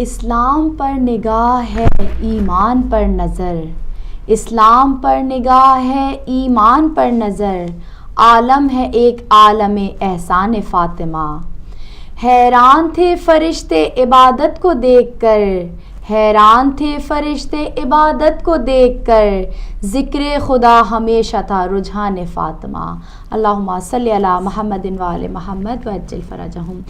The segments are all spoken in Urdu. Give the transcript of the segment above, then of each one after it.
اسلام پر نگاہ ہے ایمان پر نظر، اسلام پر نگاہ ہے ایمان پر نظر، عالم ہے ایک عالم احسان فاطمہ۔ حیران تھے فرشتے عبادت کو دیکھ کر، حیران تھے فرشتے عبادت کو دیکھ کر، ذکر خدا ہمیشہ تھا رجحان فاطمہ۔ اللہم صلی علی محمد وآل محمد وعجل فرجہم۔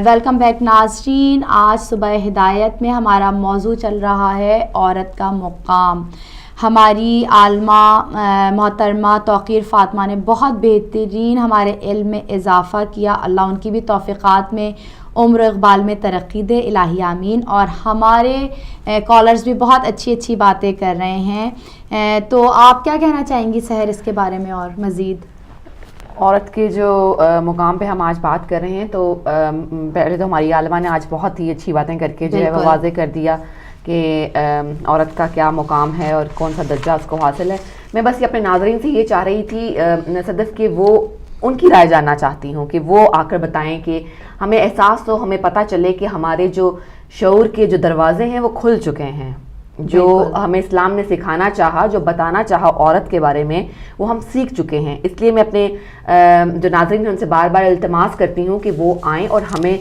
ویلکم بیک ناظرین، آج صبح ہدایت میں ہمارا موضوع چل رہا ہے عورت کا مقام۔ ہماری عالمہ محترمہ توقیر فاطمہ نے بہت بہترین ہمارے علم میں اضافہ کیا، اللہ ان کی بھی توفیقات میں عمر و اقبال میں ترقی دے، الہی آمین۔ اور ہمارے کالرز بھی بہت اچھی اچھی باتیں کر رہے ہیں، تو آپ کیا کہنا چاہیں گی سحر اس کے بارے میں اور مزید؟ عورت کے جو مقام پہ ہم آج بات کر رہے ہیں، تو پہلے تو ہماری عالمہ نے آج بہت ہی اچھی باتیں کر کے جو ہے وہ واضح کر دیا کہ عورت کا کیا مقام ہے اور کون سا درجہ اس کو حاصل ہے۔ میں بس یہ اپنے ناظرین سے یہ چاہ رہی تھی صدف کہ وہ ان کی رائے جاننا چاہتی ہوں کہ وہ آ کر بتائیں کہ ہمیں احساس ہو، ہمیں پتہ چلے کہ ہمارے جو شعور کے جو دروازے ہیں وہ کھل چکے ہیں، جو ہمیں اسلام نے سکھانا چاہا، جو بتانا چاہا عورت کے بارے میں، وہ ہم سیکھ چکے ہیں۔ اس لیے میں اپنے جو ناظرین ہیں ان سے بار بار التماس کرتی ہوں کہ وہ آئیں اور ہمیں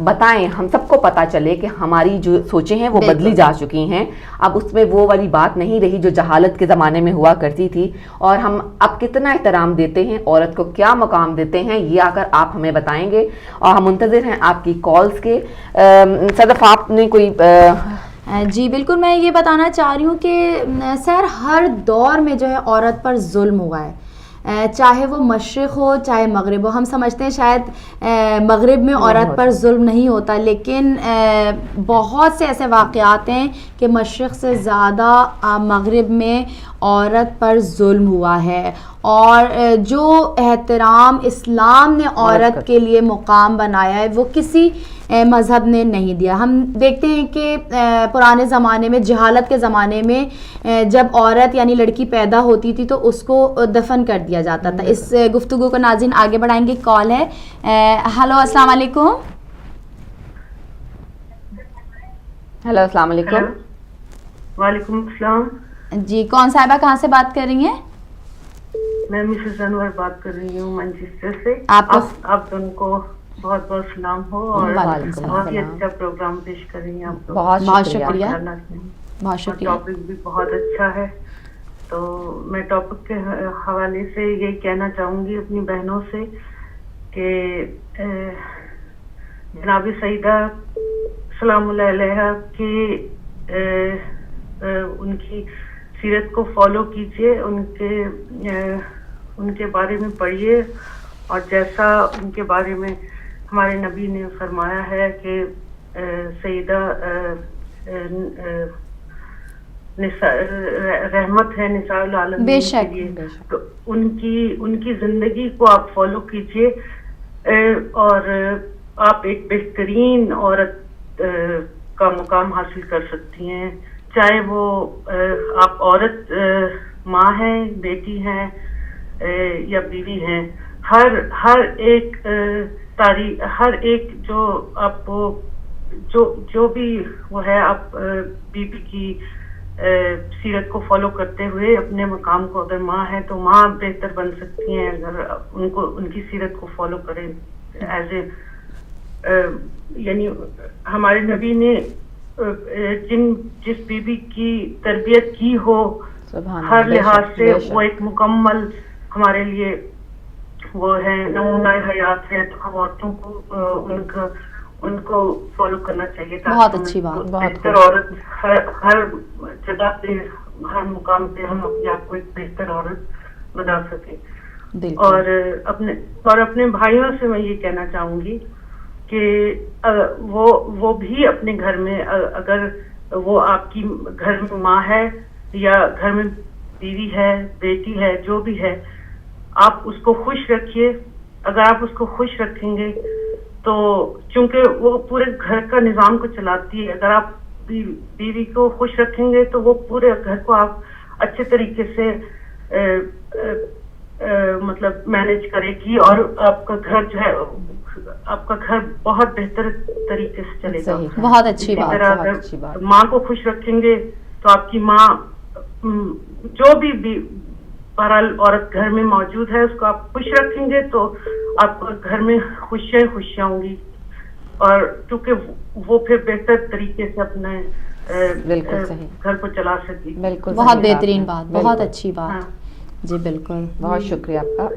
بتائیں، ہم سب کو پتہ چلے کہ ہماری جو سوچیں ہیں وہ بدلی جا چکی ہیں۔ اب اس میں وہ والی بات نہیں رہی جو جہالت کے زمانے میں ہوا کرتی تھی، اور ہم اب کتنا احترام دیتے ہیں، عورت کو کیا مقام دیتے ہیں، یہ آ کر آپ ہمیں بتائیں گے، اور ہم منتظر ہیں آپ کی کالز کے۔ صدف آپ نے کوئی جی بالکل، میں یہ بتانا چاہ رہی ہوں کہ سر ہر دور میں جو ہے عورت پر ظلم ہوا ہے، چاہے وہ مشرق ہو چاہے مغرب ہو۔ ہم سمجھتے ہیں شاید مغرب میں عورت پر ظلم نہیں ہوتا، لیکن بہت سے ایسے واقعات ہیں کہ مشرق سے زیادہ مغرب میں عورت پر ظلم ہوا ہے، اور جو احترام اسلام نے عورت کے لیے مقام بنایا ہے وہ کسی مذہب نے نہیں دیا۔ ہم دیکھتے ہیں کہ پرانے زمانے میں، جہالت کے زمانے میں، جب عورت یعنی لڑکی پیدا ہوتی تھی تو اس کو دفن کر دیا جاتا تھا۔ اس گفتگو کو ناظرین آگے بڑھائیں گے۔ کال ہے، ہلو السلام علیکم۔ ہیلو السلام علیکم۔ وعلیکم السلام۔ جی کون صاحبہ کہاں سے بات کر رہی ہیں؟ میں مسز انور بات کر رہی ہوں مانچسٹر سے۔ آپ دونوں کو بہت بہت سلام ہو، اور بہت ہی اچھا پروگرام پیش کر رہی ہیں آپ۔ بہت شکریہ، بہت شکریہ۔ ٹاپک بھی بہت اچھا ہے، تو میں ٹاپک کے حوالے سے یہ کہنا چاہوں گی اپنی بہنوں سے کہ جناب سیدہ سلام اللہ علیہ کی ان کی سیرت کو فالو کیجئے، ان کے بارے میں پڑھیے، اور جیسا ان کے بارے میں ہمارے نبی نے فرمایا ہے کہ سیدہ رحمت ہے نساء العالمین کے لیے، تو ان کی زندگی کو آپ فالو کیجئے، اور آپ ایک بہترین عورت کا مقام حاصل کر سکتی ہیں، چاہے وہ آپ عورت ماں ہیں، بیٹی ہیں یا بیوی ہیں۔ ہر ایک تاریخ، ہر ایک جو آپ کو جو بھی وہ ہے، آپ بیوی کی سیرت کو فالو کرتے ہوئے اپنے مقام کو، اگر ماں ہے تو ماں بہتر بن سکتی ہیں اگر ان کی سیرت کو فالو کریں ایز اے، یعنی ہمارے نبی نے جس بیوی کی تربیت کی ہو ہر لحاظ سے، وہ ایک مکمل ہمارے لیے وہ ہے، نمونہ حیات ہے، تو ہم عورتوں کو ان کو فالو کرنا چاہیے، بہت اچھی بات، بہتر عورت ہر جگہ پہ، ہر مقام پہ ہم اپنے آپ کو ایک بہتر عورت بنا سکیں۔ اور اپنے بھائیوں سے میں یہ کہنا چاہوں گی کہ وہ بھی اپنے گھر میں، اگر وہ آپ کی گھر میں ماں ہے یا گھر میں بیوی ہے، بیٹی ہے، جو بھی ہے، آپ اس کو خوش رکھیے۔ اگر آپ اس کو خوش رکھیں گے تو، چونکہ وہ پورے گھر کا نظام کو چلاتی ہے، اگر آپ بیوی کو خوش رکھیں گے تو وہ پورے گھر کو آپ اچھے طریقے سے مطلب مینج کرے گی، اور آپ کا گھر جو ہے آپ کا گھر بہت بہتر طریقے سے چلے گا. بہت اچھی بات. اگر ماں کو خوش رکھیں گے تو آپ کی ماں جو بھی بہرحال عورت گھر میں موجود ہے اس کو آپ خوش رکھیں گے تو آپ کو گھر میں خوشیاں ہوں گی, اور کیونکہ وہ پھر بہتر طریقے سے اپنے بالکل صحیح گھر کو چلا سکے. بالکل بہت بہترین بات, بہت اچھی بات. جی بالکل, بہت شکریہ آپ کا.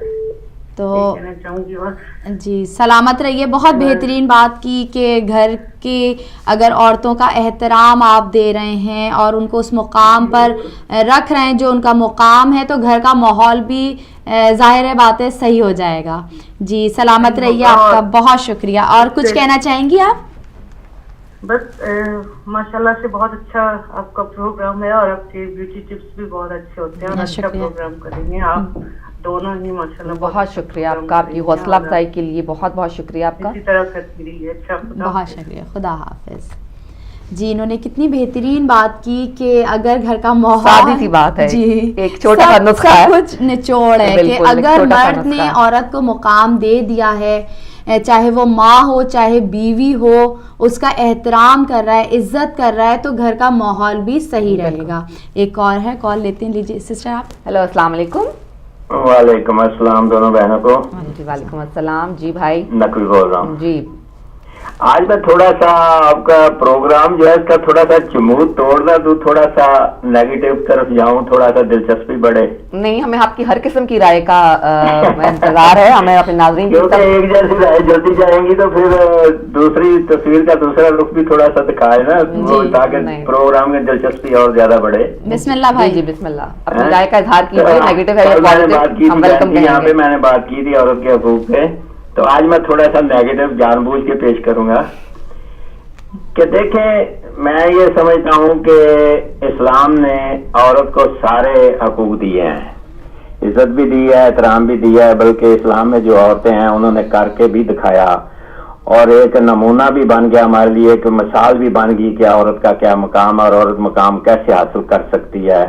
تو کہنا چاہوں گی جی سلامت رہیے. بہت بہترین بات کی کہ گھر کے اگر عورتوں کا احترام آپ دے رہے ہیں اور ان کو اس مقام پر رکھ رہے ہیں جو ان کا مقام ہے, تو گھر کا ماحول بھی ظاہر ہے بات ہے صحیح ہو جائے گا. جی سلامت رہیے, آپ کا بہت شکریہ. اور کچھ کہنا چاہیں گی آپ؟ بس ماشاءاللہ سے بہت اچھا آپ کا پروگرام ہے, اور آپ کے بیوٹی ٹپس بھی بہت اچھے ہوتے ہیں, اور اچھا پروگرام کریں گے آپ دونوں ہی ماشاءاللہ. بہت شکریہ آپ کا, آپ کی حوصلہ افزائی کے لیے بہت بہت شکریہ آپ کا. اسی طرح کرتی رہیے. اچھا, بہت شکریہ, خدا حافظ. جی انہوں نے کتنی بہترین بات کی کہ اگر گھر کا ماحول, سادی سی بات ہے, جی ایک چھوٹا سا نسخہ ہے, کچھ نچوڑ ہے کہ اگر مرد نے عورت کو مقام دے دیا ہے, چاہے وہ ماں ہو چاہے بیوی ہو, اس کا احترام کر رہا ہے, عزت کر رہا ہے, تو گھر کا ماحول بھی صحیح رہے گا. ایک اور ہے, کال لیتے ہیں. لیجیے سسٹر آپ. ہیلو, السلام علیکم. وعلیکم السلام دونوں بہنوں کو. جی وعلیکم السلام. جی بھائی نقوی بول رہا ہوں. جی آج میں تھوڑا سا آپ کا پروگرام جو ہے اس کا تھوڑا سا جمود توڑنا دوں, تھوڑا سا نیگیٹو طرف جاؤں, تھوڑا سا دلچسپی بڑھے. نہیں, ہمیں آپ کی ہر قسم کی رائے کا انتظار ہے. ہمیں اپنے ناظرین کیونکہ ایک جیسی رائے جلدی جائیں گی تو پھر دوسری تصویر کا دوسرا رخ بھی تھوڑا سا دکھائے نا, تاکہ پروگرام میں دلچسپی اور زیادہ بڑھے. بسم اللہ بھائی. جی بسم اللہ, اپنی رائے کا اظہار کیجیے. نیگیٹو ہے یا پازیٹو ہم ویلکم کریں گے. یہاں پہ میں نے بات کی تھی عورت کے حقوق پہ, تو آج میں تھوڑا سا نیگیٹو جان بوجھ کے پیش کروں گا کہ دیکھیں, میں یہ سمجھتا ہوں کہ اسلام نے عورت کو سارے حقوق دیے ہیں, عزت بھی دی ہے, احترام بھی دیا ہے, بلکہ اسلام میں جو عورتیں ہیں انہوں نے کر کے بھی دکھایا, اور ایک نمونہ بھی بن گیا ہمارے لیے, ایک مثال بھی بن گئی کہ عورت کا کیا مقام ہے اور عورت مقام کیسے حاصل کر سکتی ہے.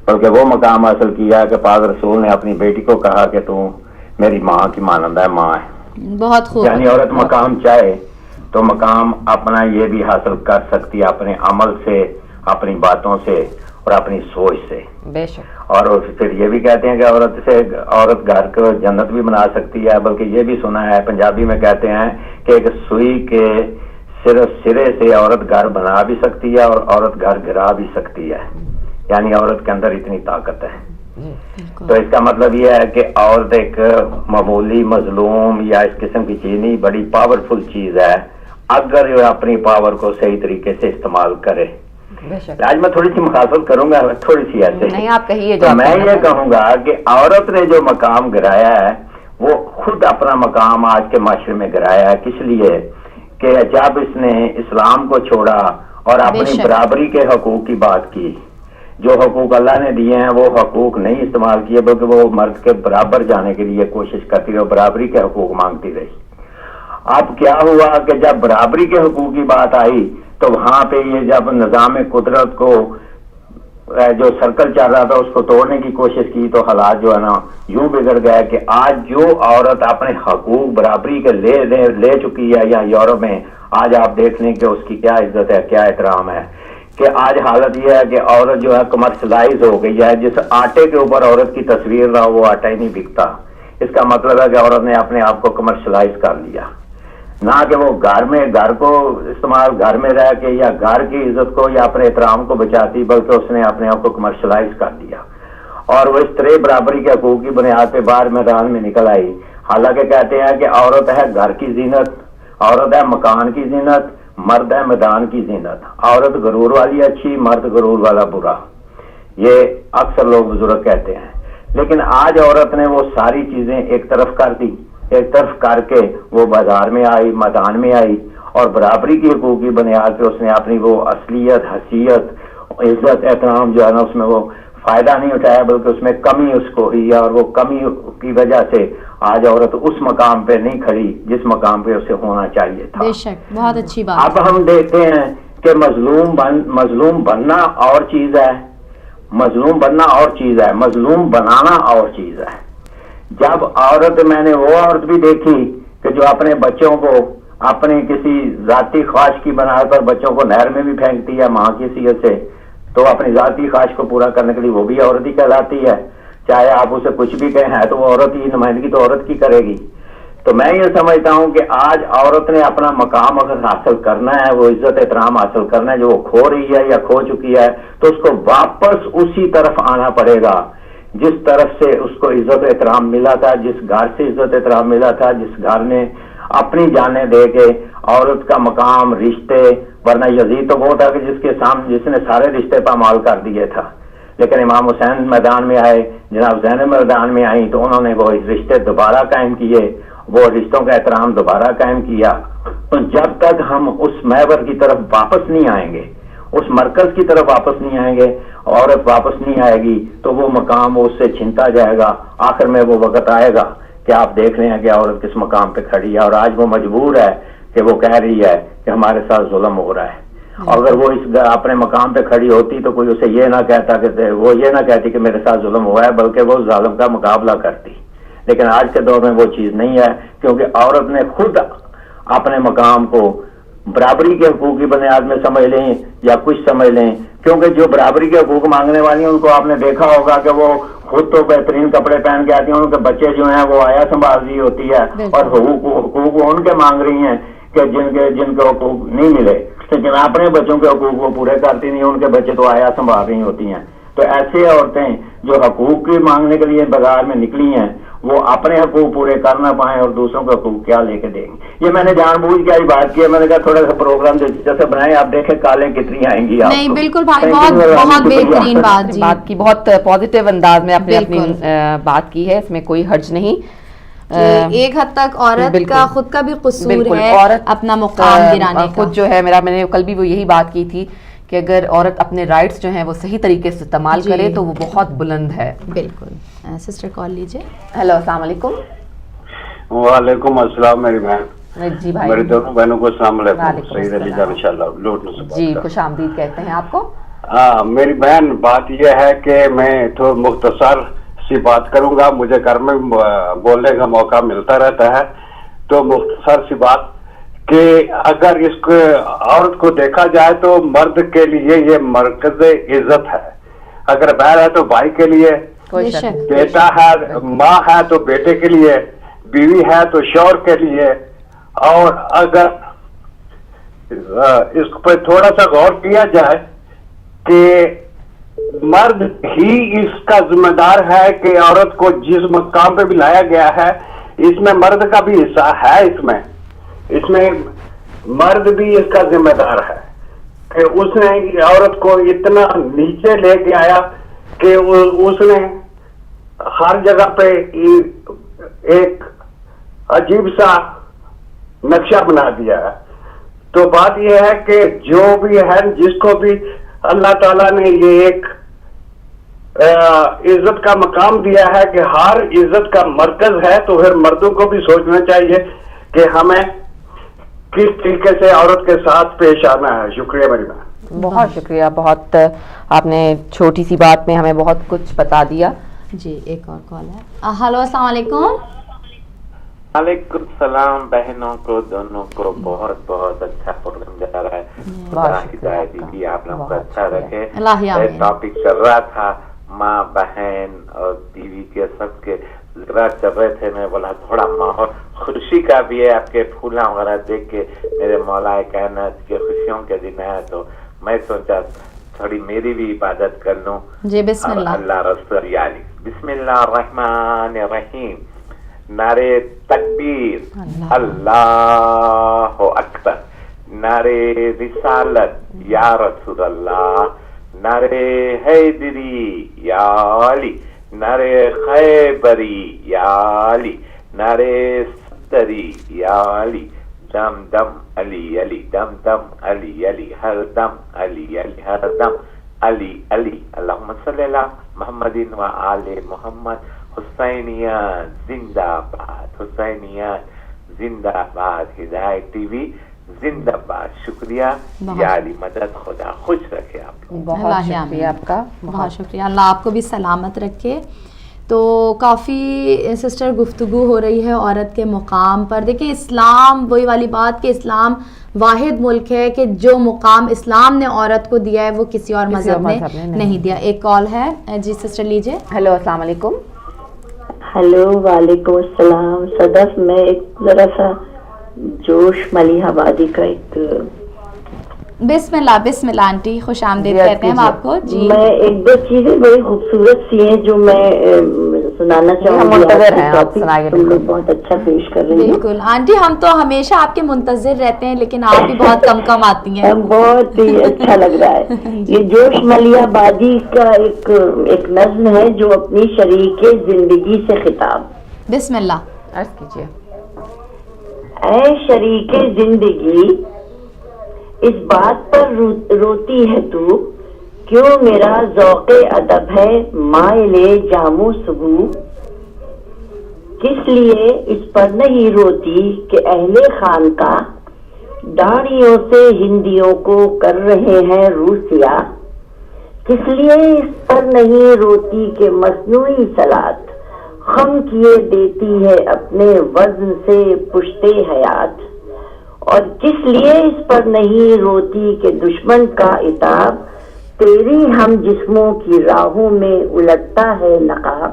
بلکہ وہ مقام حاصل کیا کہ پاک رسول نے اپنی بیٹی کو کہا کہ تو میری ماں کی مانند ہے, ماں ہے. بہت خوب. یعنی عورت مقام چاہے تو مقام اپنا یہ بھی حاصل کر سکتی ہے اپنے عمل سے, اپنی باتوں سے اور اپنی سوچ سے. بے شک. اور پھر یہ بھی کہتے ہیں کہ عورت گھر کو جنت بھی بنا سکتی ہے. بلکہ یہ بھی سنا ہے, پنجابی میں کہتے ہیں کہ ایک سوئی کے سرے سے عورت گھر بنا بھی سکتی ہے اور عورت گھر گرا بھی سکتی ہے. یعنی عورت کے اندر اتنی طاقت ہے. تو اس کا مطلب یہ ہے کہ عورت ایک معمولی مظلوم یا اس قسم کی چیز نہیں, بڑی پاورفل چیز ہے اگر وہ اپنی پاور کو صحیح طریقے سے استعمال کرے. آج میں تھوڑی سی مخالفت کروں گا, تھوڑی سی ایسے نہیں, آپ کہیے. تو میں یہ کہوں گا کہ عورت نے جو مقام گرایا ہے وہ خود اپنا مقام آج کے معاشرے میں گرایا ہے. کس لیے کہ جب اس نے اسلام کو چھوڑا اور اپنی برابری کے حقوق کی بات کی, جو حقوق اللہ نے دیے ہیں وہ حقوق نہیں استعمال کیے, بلکہ وہ مرد کے برابر جانے کے لیے کوشش کرتی رہی, برابری کے حقوق مانگتی رہی. اب کیا ہوا کہ جب برابری کے حقوق کی بات آئی تو وہاں پہ یہ جب نظام قدرت کو جو سرکل چل رہا تھا اس کو توڑنے کی کوشش کی, تو حالات جو ہے نا یوں بگڑ گئے کہ آج جو عورت اپنے حقوق برابری کے لے چکی ہے یا یورپ میں, آج آپ دیکھ لیں کہ اس کی کیا عزت ہے, کیا احترام ہے. کہ آج حالت یہ ہے کہ عورت جو ہے کمرشلائز ہو گئی ہے. جس آٹے کے اوپر عورت کی تصویر رہا وہ آٹا ہی نہیں بکتا. اس کا مطلب ہے کہ عورت نے اپنے آپ کو کمرشلائز کر لیا, نہ کہ وہ گھر کو استعمال, گھر میں رہ کے یا گھر کی عزت کو یا اپنے احترام کو بچاتی, بلکہ اس نے اپنے آپ کو کمرشلائز کر دیا اور وہ اس طرح برابری کے حقوق کی بنیاد پہ باہر میدان میں نکل آئی. حالانکہ کہتے ہیں کہ عورت ہے گھر کی زینت, عورت ہے مکان کی زینت, مرد ہے میدان کی زینت. عورت غرور والی اچھی, مرد غرور والا برا, یہ اکثر لوگ بزرگ کہتے ہیں. لیکن آج عورت نے وہ ساری چیزیں ایک طرف کر دی, ایک طرف کر کے وہ بازار میں آئی, میدان میں آئی, اور برابری کی حقوق کی بنیاد پہ اس نے اپنی وہ اصلیت, حیثیت, عزت, احترام جو ہے نا اس میں وہ فائدہ نہیں اٹھایا, بلکہ اس میں کمی اس کو ہوئی, اور وہ کمی کی وجہ سے آج عورت اس مقام پہ نہیں کھڑی جس مقام پہ اسے ہونا چاہیے تھا. بے شک, بہت اچھی بات. اب ہم دیکھتے ہیں کہ مظلوم بننا اور چیز ہے, مظلوم بننا اور چیز ہے, مظلوم بنانا اور چیز ہے. جب عورت, میں نے وہ عورت بھی دیکھی کہ جو اپنے بچوں کو اپنی کسی ذاتی خواہش کی بنا کر بچوں کو نہر میں بھی پھینکتی ہے ماں کی حیثیت سے، تو اپنی ذاتی خواہش کو پورا کرنے کے لیے وہ بھی عورت ہی کہلاتی ہے، چاہے آپ اسے کچھ بھی کہیں، ہے تو وہ عورت ہی، نمائندگی تو عورت کی کرے گی. تو میں یہ سمجھتا ہوں کہ آج عورت نے اپنا مقام اگر حاصل کرنا ہے، وہ عزت احترام حاصل کرنا ہے جو وہ کھو رہی ہے یا کھو چکی ہے، تو اس کو واپس اسی طرف آنا پڑے گا جس طرف سے اس کو عزت احترام ملا تھا، جس گھر سے عزت احترام ملا تھا، جس گھر نے اپنی جانیں دے کے عورت کا مقام، رشتے، ورنہ یزید تو وہ تھا کہ جس نے سارے رشتے پامال کر دیے تھا، لیکن امام حسین میدان میں آئے، جناب زینب میدان میں آئیں تو انہوں نے وہ رشتے دوبارہ قائم کیے، وہ رشتوں کا احترام دوبارہ قائم کیا. تو جب تک ہم اس محور کی طرف واپس نہیں آئیں گے، اس مرکز کی طرف واپس نہیں آئیں گے، عورت واپس نہیں آئے گی، تو وہ مقام اس سے چھنتا جائے گا. آخر میں وہ وقت آئے گا کہ آپ دیکھ رہے ہیں کہ عورت کس مقام پہ کھڑی ہے، اور آج وہ مجبور ہے کہ وہ کہہ رہی ہے کہ ہمارے ساتھ ظلم ہو رہا ہے. اور اگر وہ اس اپنے مقام پہ کھڑی ہوتی تو کوئی اسے یہ نہ کہتا کہ وہ یہ نہ کہتی کہ میرے ساتھ ظلم ہوا ہے، بلکہ وہ ظالم کا مقابلہ کرتی. لیکن آج کے دور میں وہ چیز نہیں ہے، کیونکہ عورت نے خود اپنے مقام کو برابری کے حقوق کی بنیاد میں سمجھ لیں یا کچھ سمجھ لیں، کیونکہ جو برابری کے حقوق مانگنے والی ہیں ان کو آپ نے دیکھا ہوگا کہ وہ خود تو بہترین کپڑے پہن کے آتی ہیں، ان کے بچے جو ہیں وہ آیا سنبھال رہی ہوتی ہے، اور حقوق ان کے مانگ رہی ہیں کہ جن کے حقوق نہیں ملے، لیکن اپنے بچوں کے حقوق وہ پورے کرتی نہیں، ان کے بچے تو آیا سنبھال رہی ہوتی ہیں. تو ایسے عورتیں جو حقوق کی مانگنے کے لیے بازار میں نکلی ہیں، وہ اپنے حقوق پورے کر نہ پائیں اور دوسروں کے حقوق کیا لے کے دیں گے. یہ میں نے جان بوجھ کے بات کی ہے، میں نے کہا تھوڑا سا پروگرام جیسے بنائیں، آپ دیکھیں کالیں کتنی آئیں گی. نہیں بالکل بھائی، بہت بہترین بات کی، بہت پازیٹیو انداز میں آپ نے اپنی بات کی ہے، اس میں کوئی حرج نہیں. ایک حد تک عورت کا خود کا بھی قصور ہے اپنا مقام گرانے کا. خود جو ہے میں نے کل بھی وہ یہی بات کی تھی کہ اگر عورت اپنے رائٹس جو ہیں وہ صحیح طریقے سے استعمال کرے تو وہ بہت بلند ہے. بالکل. سسٹر کال لیجیے. ہیلو، السلام علیکم. وعلیکم السلام میری بہن. جی بھائی، میری دونوں بہنوں کو السلام علیکم. سعید علی جان انشاءاللہ لوٹنے سے. جی خوش آمدید کہتے ہیں آپ کو. میری بہن، بات یہ ہے کہ میں تھوڑا مختصر سی بات کروں گا، مجھے گھر میں بولنے کا موقع ملتا رہتا ہے، تو مختصر سی بات کہ اگر اس کو عورت کو دیکھا جائے تو مرد کے لیے یہ مرکز عزت ہے. اگر بہن ہے تو بھائی کے لیے، بیٹا ہے، ماں ہے تو بیٹے کے لیے، بیوی ہے تو شوہر کے لیے. اور اگر اس پہ تھوڑا سا غور کیا جائے کہ مرد ہی اس کا ذمہ دار ہے کہ عورت کو جس مقام پہ بھی لایا گیا ہے، اس میں مرد کا بھی حصہ ہے، اس میں مرد بھی اس کا ذمہ دار ہے کہ اس نے عورت کو اتنا نیچے لے کے آیا کہ اس نے ہر جگہ پہ ایک عجیب سا نقشہ بنا دیا ہے. تو بات یہ ہے کہ جو بھی ہے، جس کو بھی اللہ تعالیٰ نے یہ ایک عزت کا مقام دیا ہے کہ ہر عزت کا مرکز ہے، تو پھر مردوں کو بھی سوچنا چاہیے کہ ہمیں کس طریقے سے عورت کے ساتھ پیش آنا ہے. شکریہ میری بہن. بہت شکریہ، بہت آپ نے چھوٹی سی بات میں ہمیں بہت کچھ بتا دیا. جی ایک اور کال ہے. ہلو، السلام علیکم. وعلیکم السلام. بہنوں کو دونوں کو بہت بہت اچھا پروگرام جا رہا ہے. ہدایت دی آپ لوگوں کو اچھا رکھے. ٹاپک چل رہا تھا ماں بہن اور بیوی کے سب کے ذکر چل رہے تھے. میں بولا تھوڑا ماحول خوشی کا بھی ہے، آپ کے پھولا وغیرہ دیکھ کے میرے مولا کائنات کے خوشیوں کے دن ہے، تو میں سوچا تھوڑی میری بھی عبادت کر لوں. جی بسم اللہ. اللہ رسول یعنی بسم اللہ الرحمن الرحیم. نعرے تکبیر، اللہ اکبر. نعرے رسالت یا رسول اللہ. نعرے حیدری یا علی. نعرے خیبری یا علی. نعرے صدری یا علی. دم دم علی علی، دم دم علی علی، ہر دم علی علی، ہر دم علی علی. اللہم صلی اللہ محمد و آل محمد. حسینیات زندہ باد، حسینیات زندہ باد. ہدایت ٹی وی زندہ باد. شکریہ یا علی مدد. خدا خوش رکھے آپ. بہت شکریہ آپ کا، بہت شکریہ. اللہ آپ کو بھی سلامت رکھے. تو کافی سسٹر گفتگو ہو رہی ہے عورت کے مقام پر. دیکھیں اسلام وہی والی بات کہ اسلام واحد ملک ہے کہ جو مقام اسلام نے عورت کو دیا ہے وہ کسی اور مذہب نے نہیں دیا. ایک کال ہے جی سسٹر لیجیے. ہیلو السلام علیکم. ہیلو وعلیکم السلام. صدف میں ایک ذرا سا جوش ملیح آبادی کا ایک بسم اللہ آنٹی خوش آمدید کہتے ہیں ہم آپ کو. جی میں ایک دو چیزیں بڑی خوبصورت سی ہیں جو میں سنانا چاہوں گی. تم لوگ بہت اچھا پیش کر رہی ہیں. بالکل آنٹی ہم تو ہمیشہ آپ کے منتظر رہتے ہیں لیکن آپ بھی بہت کم آتی ہیں. بہت ہی اچھا لگ رہا ہے. یہ جوش ملیح آبادی کا ایک نظم ہے جو اپنی شریک زندگی سے خطاب. بسم اللہ عرض کیجیے. اے شریک زندگی اس بات پر روتی ہے تو کیوں میرا ذوق ادب ہے مائل جامو صبح. کس لیے اس پر نہیں روتی کہ اہل خان کا داڑھیوں سے ہندیوں کو کر رہے ہیں روسیا. کس لیے اس پر نہیں روتی کہ مصنوعی سلاد خم کیے دیتی ہے اپنے وزن سے پشتے حیات. اور کس لیے اس پر نہیں روتی کہ دشمن کا عتاب تیری ہم جسموں کی راہوں میں الٹتا ہے نقاب.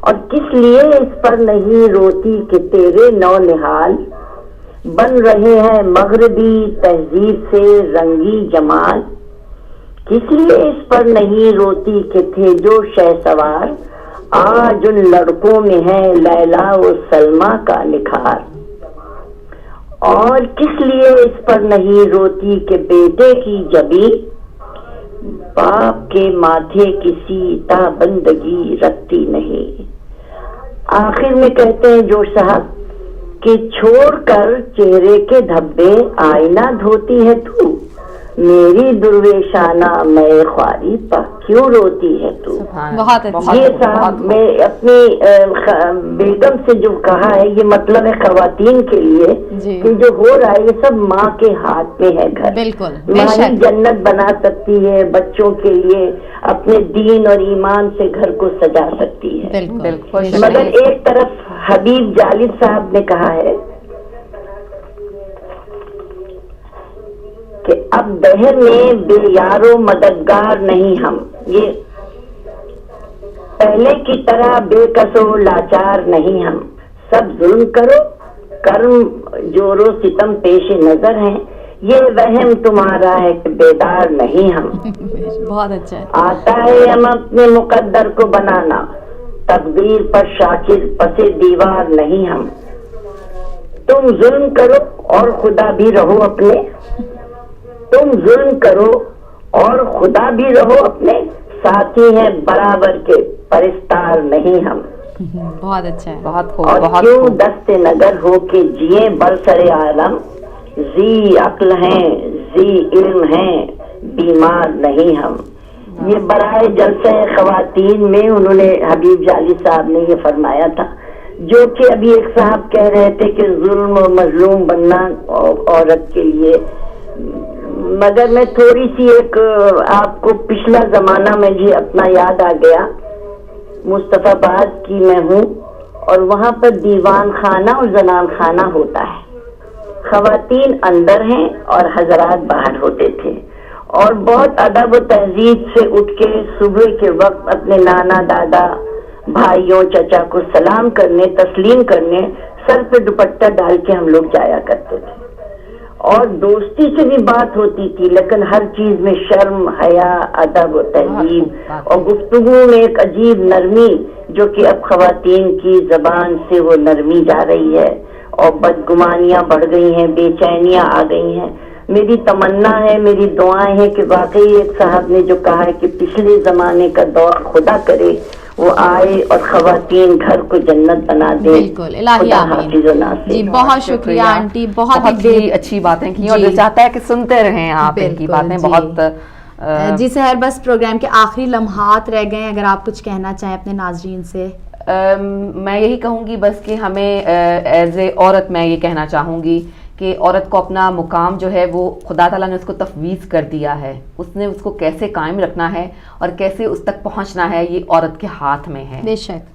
اور کس لیے اس پر نہیں روتی کہ تیرے نو نہال بن رہے ہیں مغربی تہذیب سے رنگی جمال. کس لیے اس پر نہیں روتی کہ تھے جو شہسوار آج ان لڑکوں میں ہے لیلا و سلمہ کا نکھار. اور کس لیے اس پر نہیں روتی کہ بیٹے کی جبی باپ کے ماتھے کسی تابندگی رکھتی نہیں. آخر میں کہتے ہیں جوش صاحب کہ چھوڑ کر چہرے کے دھبے آئینہ دھوتی ہے تو میری درویشانہ میں خواری پر کیوں روتی ہے تو. بہت اچھا. یہ صاحب میں اپنی بیگم سے جو کہا ہے یہ مطلب ہے خواتین کے لیے کہ جو ہو رہا ہے یہ سب ماں کے ہاتھ میں ہے. گھر بالکل ماں ہی جنت بنا سکتی ہے بچوں کے لیے اپنے دین اور ایمان سے گھر کو سجا سکتی ہے. بالکل. مگر ایک طرف حبیب جالب صاحب نے کہا ہے کہ اب دہر میں بے یارو مددگار نہیں ہم. یہ پہلے کی طرح بے کس و لاچار نہیں ہم. سب ظلم کرو کرم جورو ستم پیش نظر ہیں. یہ وہم تمہارا ہے کہ بیدار نہیں ہم. بہت اچھا ہے. آتا ہے ہم اپنے مقدر کو بنانا تقدیر پر شاکر پسے دیوار نہیں ہم. تم ظلم کرو اور خدا بھی رہو اپنے. تم ظلم کرو اور خدا بھی رہو اپنے ساتھی ہیں برابر کے پرستار نہیں ہم. بہت اچھا ہے. بہت خوب. اور کیوں دست نگر ہو کے جیے برسر عالم ذی عقل ہیں ذی علم ہیں بیمار نہیں ہم. یہ برائے جلسہ خواتین میں انہوں نے حبیب جالی صاحب نے یہ فرمایا تھا جو کہ ابھی ایک صاحب کہہ رہے تھے کہ ظلم و مظلوم بننا عورت کے لیے. مگر میں تھوڑی سی ایک آپ کو پچھلا زمانہ میں جی اپنا یاد آ گیا. مصطفیٰ آباد کی میں ہوں اور وہاں پر دیوان خانہ اور زنان خانہ ہوتا ہے. خواتین اندر ہیں اور حضرات باہر ہوتے تھے اور بہت ادب و تہذیب سے اٹھ کے صبح کے وقت اپنے نانا دادا بھائیوں چچا کو سلام کرنے تسلیم کرنے سر پہ دوپٹہ ڈال کے ہم لوگ جایا کرتے تھے. اور دوستی سے بھی بات ہوتی تھی لیکن ہر چیز میں شرم حیا ادب و تہذیب اور گفتگو میں ایک عجیب نرمی جو کہ اب خواتین کی زبان سے وہ نرمی جا رہی ہے اور بدگمانیاں بڑھ گئی ہیں بے چینیاں آ گئی ہیں. میری تمنا ہے میری دعائیں ہیں کہ واقعی ایک صاحب نے جو کہا ہے کہ پچھلے زمانے کا دور خدا کرے وہ آئے اور خواتین گھر کو جنت بنا دے. بالکل الہی آمین. جی بہت شکریہ آنٹی. بہت ہی اچھی باتیں کی اور دل چاہتا ہے کہ سنتے رہیں آپ ان کی باتیں. بہت جی سحر بس پروگرام کے آخری لمحات رہ گئے ہیں اگر آپ کچھ کہنا چاہیں اپنے ناظرین سے. میں یہی کہوں گی بس کہ ہمیں ایز اے عورت میں یہ کہنا چاہوں گی کہ عورت کو اپنا مقام جو ہے وہ خدا تعالیٰ نے اس کو تفویض کر دیا ہے, اس نے اس کو کیسے قائم رکھنا ہے اور کیسے اس تک پہنچنا ہے, یہ عورت کے ہاتھ میں ہے. بے شک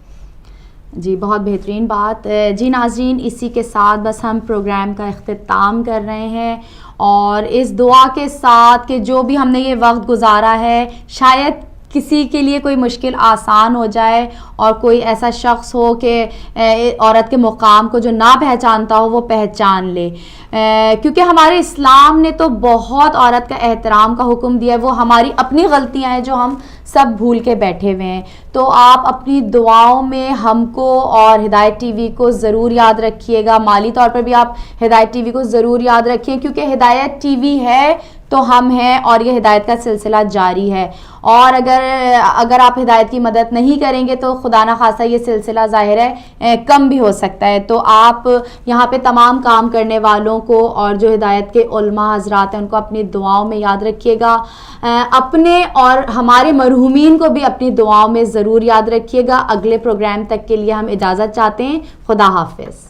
جی, بہت بہترین بات. جی ناظرین, اسی کے ساتھ بس ہم پروگرام کا اختتام کر رہے ہیں, اور اس دعا کے ساتھ کہ جو بھی ہم نے یہ وقت گزارا ہے شاید کسی کے لیے کوئی مشکل آسان ہو جائے, اور کوئی ایسا شخص ہو کہ عورت کے مقام کو جو نہ پہچانتا ہو وہ پہچان لے, کیونکہ ہمارے اسلام نے تو بہت عورت کا احترام کا حکم دیا ہے. وہ ہماری اپنی غلطیاں ہیں جو ہم سب بھول کے بیٹھے ہوئے ہیں. تو آپ اپنی دعاؤں میں ہم کو اور ہدایت ٹی وی کو ضرور یاد رکھیے گا. مالی طور پر بھی آپ ہدایت ٹی وی کو ضرور یاد رکھیں, کیونکہ ہدایت ٹی وی ہے تو ہم ہیں, اور یہ ہدایت کا سلسلہ جاری ہے. اور اگر آپ ہدایت کی مدد نہیں کریں گے تو خدا نہ خواستہ یہ سلسلہ ظاہر ہے کم بھی ہو سکتا ہے. تو آپ یہاں پہ تمام کام کرنے والوں کو اور جو ہدایت کے علماء حضرات ہیں ان کو اپنی دعاؤں میں یاد رکھیے گا. اپنے اور ہمارے مرحومین کو بھی اپنی دعاؤں میں ضرور یاد رکھیے گا. اگلے پروگرام تک کے لیے ہم اجازت چاہتے ہیں. خدا حافظ.